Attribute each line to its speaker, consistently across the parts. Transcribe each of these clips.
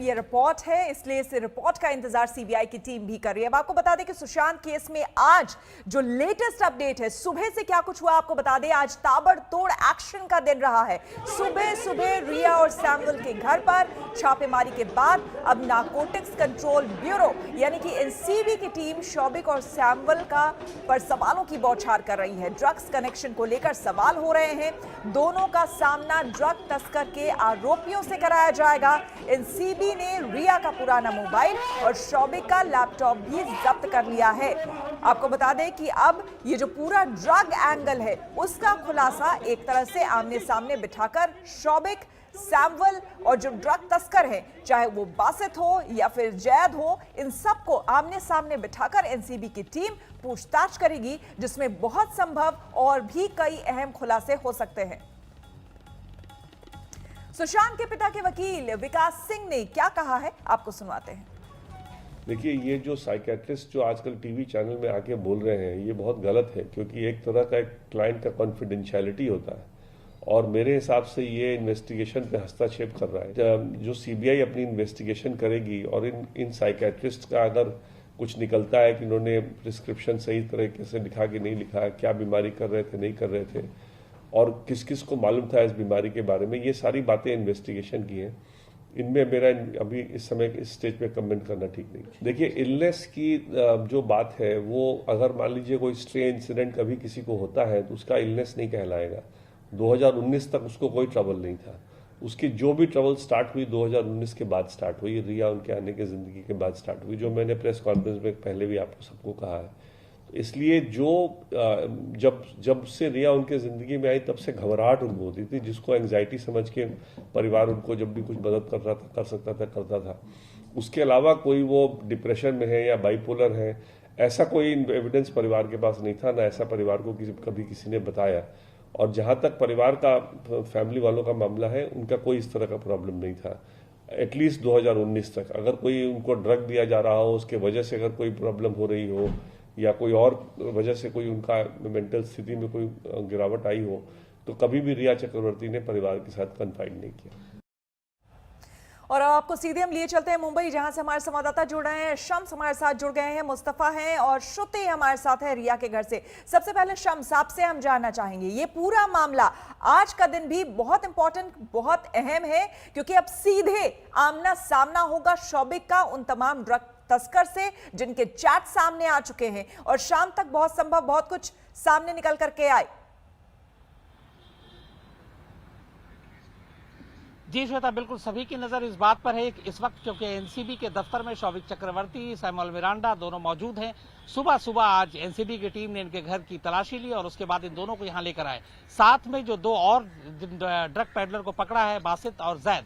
Speaker 1: ये रिपोर्ट है, इसलिए इस रिपोर्ट का इंतजार सीबीआई की टीम भी कर रही है। अब आपको बता दें कि सुशांत केस में आज जो लेटेस्ट अपडेट है, सुबह से क्या कुछ हुआ आपको बता दें। आज ताबड़तोड़ एक्शन का दिन रहा है। सुबह सुबह रिया और सैमुअल के घर पर छापेमारी के बाद अब नारकोटिक्स कंट्रोल ब्यूरो यानी कि एनसीबी की टीम शौविक और सैमुअल का पर सवालों की बौछार कर रही है। ड्रग्स कनेक्शन को लेकर सवाल हो रहे हैं। दोनों का सामना ड्रग तस्कर के आरोपियों से कराया जाएगा। एनसीबी ने रिया का पुराना मोबाइल और शौविक का लैपटॉप भी जब्त कर लिया है। आपको बता दें कि अब ये जो पूरा ड्रग एंगल है उसका खुलासा एक तरह से आमने सामने बिठाकर शौविक, सैमुअल और जो ड्रग तस्कर हैं, चाहे वो बासित हो या फिर जैद हो, इन सबको आमने सामने बिठाकर एनसीबी की टीम पूछताछ करेगी, जिसमें बहुत संभव और भी कई अहम खुलासे हो सकते हैं। सुशांत के पिता के वकील विकास सिंह ने क्या कहा है, आपको सुनवाते हैं।
Speaker 2: देखिए, ये जो साइकेट्रिस्ट जो आजकल टीवी चैनल में आके बोल रहे हैं, ये बहुत गलत है, क्योंकि एक तरह का एक क्लाइंट का कॉन्फिडेंशियलिटी होता है और मेरे हिसाब से ये इन्वेस्टिगेशन पे हस्तक्षेप कर रहा है। जो सीबीआई अपनी इन्वेस्टिगेशन करेगी और इन साइकेट्रिस्ट का अगर कुछ निकलता है कि इन्होंने प्रिस्क्रिप्शन सही तरीके से लिखा कि नहीं लिखा, क्या बीमारी कर रहे थे नहीं कर रहे थे और किस किस को मालूम था इस बीमारी के बारे में, ये सारी बातें इन्वेस्टिगेशन की हैं। इनमें मेरा अभी इस समय इस स्टेज पे कमेंट करना ठीक नहीं। देखिए, इलनेस की जो बात है वो अगर मान लीजिए कोई स्ट्रे इंसिडेंट कभी किसी को होता है तो उसका इलनेस नहीं कहलाएगा। 2019 तक उसको कोई ट्रबल नहीं था। उसकी जो भी ट्रबल स्टार्ट हुई 2019 के बाद स्टार्ट हुई, रिया उनके आने के जिंदगी के बाद स्टार्ट हुई, जो मैंने प्रेस कॉन्फ्रेंस में पहले भी आपको सबको कहा है। इसलिए जब से रिया उनके जिंदगी में आई तब से घबराहट उनको होती थी, जिसको एंग्जाइटी समझ के परिवार उनको जब भी कुछ मदद कर सकता था करता था। उसके अलावा कोई वो डिप्रेशन में है या बाइपोलर है, ऐसा कोई एविडेंस परिवार के पास नहीं था, ना ऐसा परिवार को कभी किसी ने बताया। और जहां तक परिवार का, फैमिली वालों का मामला है, उनका कोई इस तरह का प्रॉब्लम नहीं था एटलीस्ट 2019 तक। अगर कोई उनको ड्रग दिया जा रहा हो, उसके वजह से अगर कोई प्रॉब्लम हो रही हो या कोई और वजह से कोई उनका मेंटल स्थिति में कोई गिरावट आई हो, तो कभी भी रिया चक्रवर्ती ने परिवार के साथ कन्फाइड नहीं किया।
Speaker 1: और आपको सीधे हम लिए चलते हैं मुंबई, जहां से हमारे संवाददाता जुड़ रहे हैं। शम्स हमारे साथ जुड़ गए हैं, मुस्तफा हैं और श्रुति हमारे साथ है रिया के घर से। सबसे पहले शम्स, आपसे हम जानना चाहेंगे, ये पूरा मामला, आज का दिन भी बहुत इंपॉर्टेंट, बहुत अहम है, क्योंकि अब सीधे आमना सामना होगा शौविक का उन तमाम ड्रग तस्कर से जिनके चैट सामने आ चुके हैं और शाम तक बहुत संभव बहुत कुछ सामने निकल करके आए।
Speaker 3: जी श्वेता, बिल्कुल सभी की नजर इस बात पर है। इस वक्त क्योंकि एनसीबी के दफ्तर में शौविक चक्रवर्ती, सैमुअल मिरांडा दोनों मौजूद हैं। सुबह सुबह आज एनसीबी की टीम ने इनके घर की तलाशी ली और उसके बाद इन दोनों को यहां लेकर आए। साथ में जो दो और ड्रग पेडलर को पकड़ा है, बासित और जैद,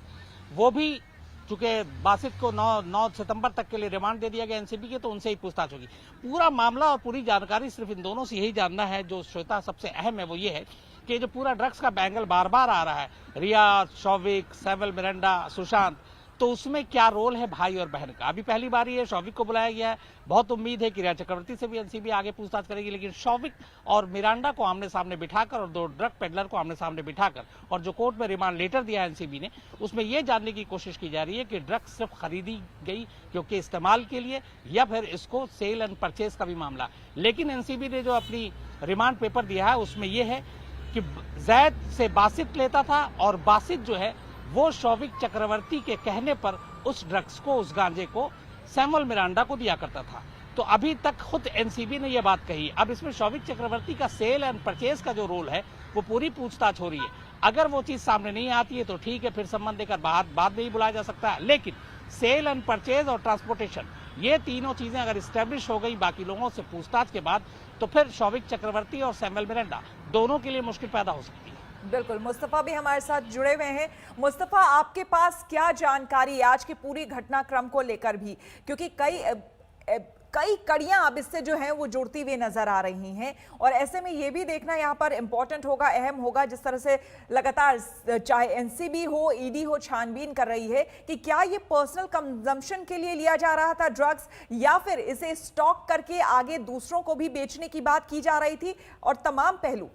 Speaker 3: वो भी चूंकि बासित को 9 सितंबर तक के लिए रिमांड दे दिया गया एनसीबी के, तो उनसे ही पूछताछ होगी। पूरा मामला और पूरी जानकारी सिर्फ इन दोनों से यही जानना है। जो श्वेता सबसे अहम है वो ये है कि जो पूरा ड्रग्स का बैंगल बार बार आ रहा है, रिया, शौविक, सैमुअल मिरांडा, सुशांत, तो उसमें क्या रोल है भाई और बहन का। अभी पहली बार ये शौविक को बुलाया गया है। बहुत उम्मीद है कि रिया चक्रवर्ती से भी एनसीबी आगे पूछताछ करेगी, लेकिन शौविक और मिरांडा को आमने सामने बिठाकर और दो ड्रग पेडलर को आमने सामने बिठाकर और जो कोर्ट में रिमांड लेटर दिया एनसीबी ने, उसमें यह जानने की कोशिश की जा रही है कि ड्रग्स सिर्फ खरीदी गई क्योंकि इस्तेमाल के लिए, या फिर इसको सेल एंड परचेज का भी मामला। लेकिन एनसीबी ने जो अपनी रिमांड पेपर दिया है उसमें यह है कि जैद से बासित लेता था और बासित जो है वो शौविक चक्रवर्ती के कहने पर उस ड्रग्स को, उस गांजे को सैमुअल मिरांडा को दिया करता था। तो अभी तक खुद एनसीबी ने यह बात कही। अब इसमें शौविक चक्रवर्ती का सेल एंड परचेज का जो रोल है वो पूरी पूछताछ हो रही है। अगर वो चीज सामने नहीं आती है तो ठीक है, फिर संबंध देकर बाद में ही बुलाया जा सकता है। लेकिन सेल एंड परचेज और ट्रांसपोर्टेशन, ये तीनों चीजें अगर स्टैब्लिश हो गई बाकी लोगों से पूछताछ के बाद, तो फिर शौविक चक्रवर्ती और सैमुअल मिरांडा दोनों के लिए मुश्किल पैदा हो सकती है।
Speaker 1: बिल्कुल, मुस्तफा भी हमारे साथ जुड़े हुए हैं। मुस्तफा, आपके पास क्या जानकारी आज की पूरी घटनाक्रम को लेकर भी, क्योंकि कई कड़ियां अब इससे जो हैं वो जुड़ती हुई नजर आ रही हैं और ऐसे में ये भी देखना यहाँ पर इंपॉर्टेंट होगा, अहम होगा, जिस तरह से लगातार चाहे एनसीबी हो, ईडी हो, छानबीन कर रही है कि क्या ये पर्सनल कंजम्पशन के लिए लिया जा रहा था ड्रग्स, या फिर इसे स्टॉक करके आगे दूसरों को भी बेचने की बात की जा रही थी, और तमाम पहलू।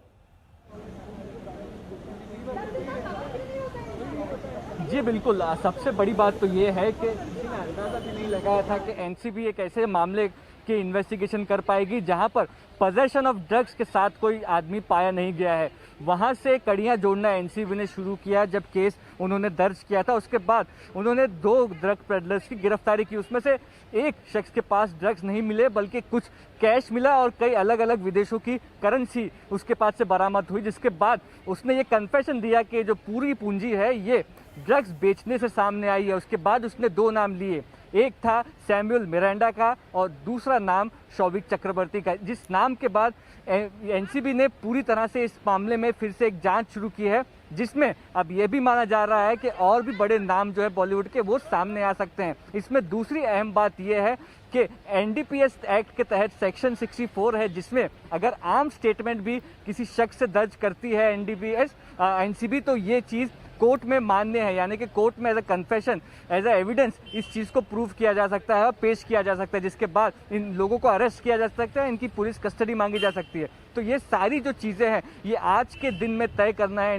Speaker 4: जी बिल्कुल, सबसे बड़ी बात तो ये है कि किसी ने अंदाज़ा भी नहीं लगाया था कि एनसीबी एक ऐसे मामले की इन्वेस्टिगेशन कर पाएगी जहां पर पोजेशन ऑफ ड्रग्स के साथ कोई आदमी पाया नहीं गया है। वहां से कड़ियां जोड़ना एनसीबी ने शुरू किया जब केस उन्होंने दर्ज किया था। उसके बाद उन्होंने 2 ड्रग पेडलर्स की गिरफ्तारी की। उसमें से एक शख्स के पास ड्रग्स नहीं मिले बल्कि कुछ कैश मिला और कई अलग अलग विदेशों की करेंसी उसके पास से बरामद हुई, जिसके बाद उसने ये कन्फेशन दिया कि जो पूरी पूंजी है ये ड्रग्स बेचने से सामने आई है। उसके बाद उसने 2 नाम लिए, एक था सैमुअल मिरांडा का और दूसरा नाम शौविक चक्रवर्ती का, जिस नाम के बाद एनसीबी ने पूरी तरह से इस मामले में फिर से एक जांच शुरू की है, जिसमें अब यह भी माना जा रहा है कि और भी बड़े नाम जो है बॉलीवुड के वो सामने आ सकते हैं। इसमें दूसरी अहम बात यह है कि एनडीपीएस एक्ट के तहत सेक्शन 64 है, जिसमें अगर आर्म स्टेटमेंट भी किसी शख्स से दर्ज करती है एनसीबी तो ये चीज़ कोर्ट में मान्य है, यानी कि कोर्ट में as a confession, as a evidence इस चीज़ को प्रूव किया जा सकता है और पेश किया जा सकता है, जिसके बाद इन लोगों को अरेस्ट किया जा सकता है, इनकी पुलिस कस्टडी मांगी जा सकती है। तो ये सारी जो चीज़ें हैं ये आज के दिन में तय करना है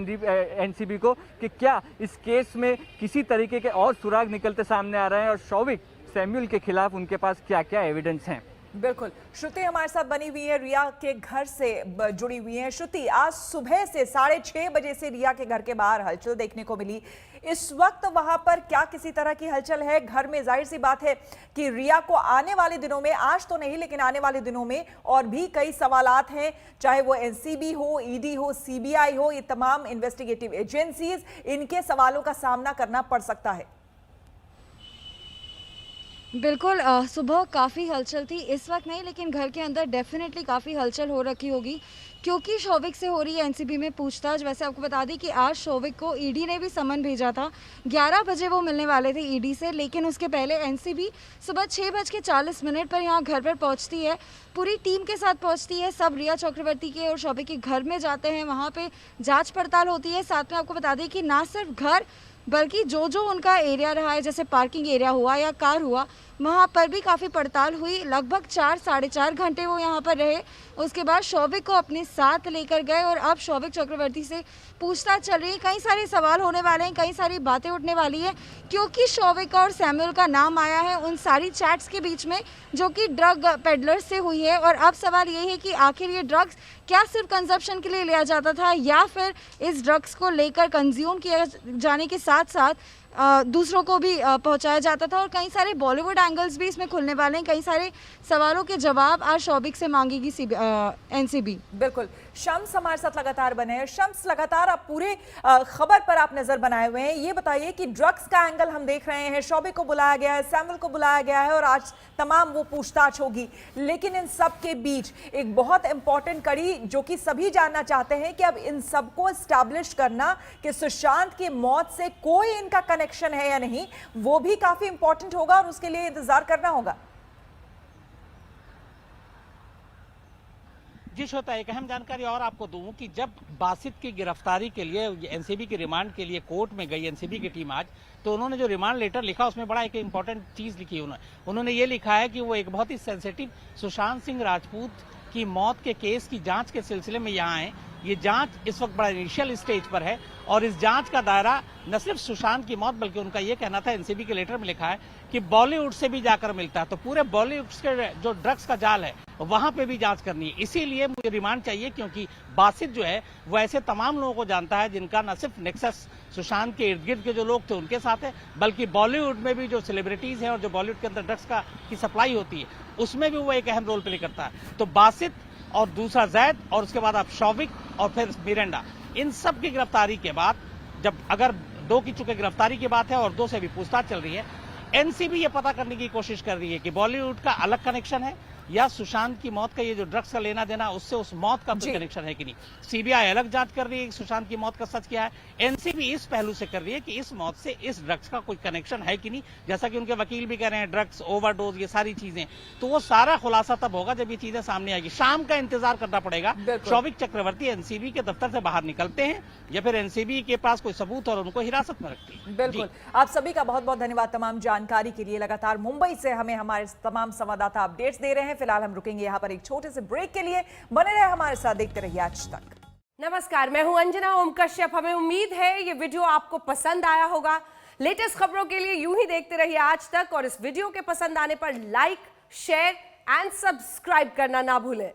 Speaker 4: एनसीबी को कि क्या इस केस में किसी तरीके के और सुराग निकलते सामने आ रहे हैं और शौविक सैमुअल के खिलाफ उनके पास क्या क्या एविडेंस हैं।
Speaker 1: बिल्कुल, श्रुति हमारे साथ बनी हुई है, रिया के घर से जुड़ी हुई है। श्रुति, आज सुबह से 6:30 बजे से रिया के घर के बाहर हलचल देखने को मिली। इस वक्त वहां पर क्या किसी तरह की हलचल है घर में? जाहिर सी बात है कि रिया को आने वाले दिनों में, आज तो नहीं लेकिन आने वाले दिनों में और भी कई सवालात हैं, चाहे वो एनसीबी हो, ईडी हो, सीबीआई हो, ये तमाम इन्वेस्टिगेटिव एजेंसीज, इनके सवालों का सामना करना पड़ सकता है।
Speaker 5: बिल्कुल, सुबह काफ़ी हलचल थी, इस वक्त नहीं लेकिन घर के अंदर डेफिनेटली काफ़ी हलचल हो रखी होगी क्योंकि शौविक से हो रही है एनसीबी में पूछताछ। वैसे आपको बता दें कि आज शौविक को ईडी ने भी समन भेजा था, 11 बजे वो मिलने वाले थे ईडी से, लेकिन उसके पहले एनसीबी सुबह 6:40 पर यहाँ घर पर पहुँचती है, पूरी टीम के साथ पहुँचती है। सब रिया चक्रवर्ती के और शौविक के घर में जाते हैं, वहाँ पर जाँच पड़ताल होती है। साथ में आपको बता दें कि ना सिर्फ घर बल्कि जो जो उनका एरिया रहा है, जैसे पार्किंग एरिया हुआ या कार हुआ, वहाँ पर भी काफ़ी पड़ताल हुई। लगभग 4-4.5 घंटे वो यहाँ पर रहे। उसके बाद शौविक को अपने साथ लेकर गए और अब शौविक चक्रवर्ती से पूछताछ चल रही है। कई सारे सवाल होने वाले हैं, कई सारी बातें उठने वाली है क्योंकि शौविक और सैमुअल का नाम आया है उन सारी चैट्स के बीच में जो कि ड्रग पेडलर्स से हुई है। और अब सवाल यही है कि आखिर ये ड्रग्स क्या सिर्फ कंजप्शन के लिए लिया जाता था या फिर इस ड्रग्स को लेकर कंज्यूम किया जाने के साथ साथ दूसरों को भी पहुंचाया जाता था। और कई सारे बॉलीवुड एंगल्स भी इसमें खुलने वाले हैं, कई सारे सवालों के जवाब आज शौविक से मांगेगी एनसीबी।
Speaker 1: बिल्कुल, शम्स हमारे साथ लगातार बने हैं। शम्स, लगातार आप पूरे खबर पर आप नजर बनाए हुए हैं, ये बताइए कि ड्रग्स का एंगल हम देख रहे हैं, शौविक को बुलाया गया है, सैमुअल को बुलाया गया है और आज तमाम वो पूछताछ होगी, लेकिन इन सब के बीच एक बहुत इंपॉर्टेंट कड़ी जो कि सभी जानना चाहते हैं कि अब इन सबको एस्टैब्लिश करना कि सुशांत की मौत से कोई इनका कनेक्शन है या नहीं, वो भी काफी इंपॉर्टेंट होगा और उसके लिए इंतजार करना होगा।
Speaker 3: जी श्रोता, एक अहम जानकारी और आपको दूं कि जब बासित की गिरफ्तारी के लिए एनसीबी की रिमांड के लिए कोर्ट में गई एनसीबी की टीम आज, तो उन्होंने जो रिमांड लेटर लिखा उसमें बड़ा एक इंपॉर्टेंट चीज लिखी है। उन्होंने ये लिखा है कि वो एक बहुत ही सेंसिटिव सुशांत सिंह राजपूत की मौत के केस की जांच के सिलसिले में यहाँ आए। ये जांच इस वक्त बड़ा इनिशियल स्टेज पर है और इस जांच का दायरा न सिर्फ सुशांत की मौत बल्कि उनका ये कहना था, एनसीबी के लेटर में लिखा है कि बॉलीवुड से भी जाकर मिलता है, तो पूरे बॉलीवुड के जो ड्रग्स का जाल है वहां पे भी जांच करनी है। इसीलिए मुझे रिमांड चाहिए क्योंकि बासित जो है वो ऐसे तमाम लोगों को जानता है जिनका न सिर्फ नेक्सस सुशांत के इर्द गिर्द के जो लोग थे उनके साथ है, बल्कि बॉलीवुड में भी जो सेलिब्रिटीज हैं और जो बॉलीवुड के अंदर ड्रग्स की सप्लाई होती है उसमें भी वो एक अहम रोल प्ले करता है। तो बासित और दूसरा जैद और उसके बाद अब शौविक और फिर मिरांडा, इन सब की गिरफ्तारी के बाद, जब अगर 2 की चुके गिरफ्तारी की बात है और 2 से भी पूछताछ चल रही है, एनसीबी ये पता करने की कोशिश कर रही है कि बॉलीवुड का अलग कनेक्शन है या सुशांत की मौत का ये जो ड्रग्स का लेना देना उससे उस मौत का कोई कनेक्शन है कि नहीं। सीबीआई अलग जांच कर रही है कि सुशांत की मौत का सच क्या है, एनसीबी इस पहलू से कर रही है कि इस मौत से इस ड्रग्स का कोई कनेक्शन है कि नहीं। जैसा कि उनके वकील भी कह रहे हैं, ड्रग्स, ओवरडोज, ये सारी चीजें, तो वो सारा खुलासा तब होगा जब ये चीजें सामने आएगी। शाम का इंतजार करना पड़ेगा। शौविक चक्रवर्ती एनसीबी के दफ्तर से बाहर निकलते हैं या फिर एनसीबी के पास कोई सबूत और उनको हिरासत में रखती है।
Speaker 1: बिल्कुल, आप सभी का बहुत बहुत धन्यवाद तमाम जानकारी के लिए। लगातार मुंबई से हमें हमारे तमाम संवाददाता अपडेट्स दे रहे हैं। फिलहाल हम रुकेंगे यहाँ पर एक छोटे से ब्रेक के लिए। बने रहे हमारे साथ, देखते रहिए आज तक।
Speaker 6: नमस्कार, मैं हूं अंजना ओम कश्यप। हमें उम्मीद है ये वीडियो आपको पसंद आया होगा। लेटेस्ट खबरों के लिए यूं ही देखते रहिए आज तक और इस वीडियो के पसंद आने पर लाइक, शेयर एंड सब्सक्राइब करना ना भूलें।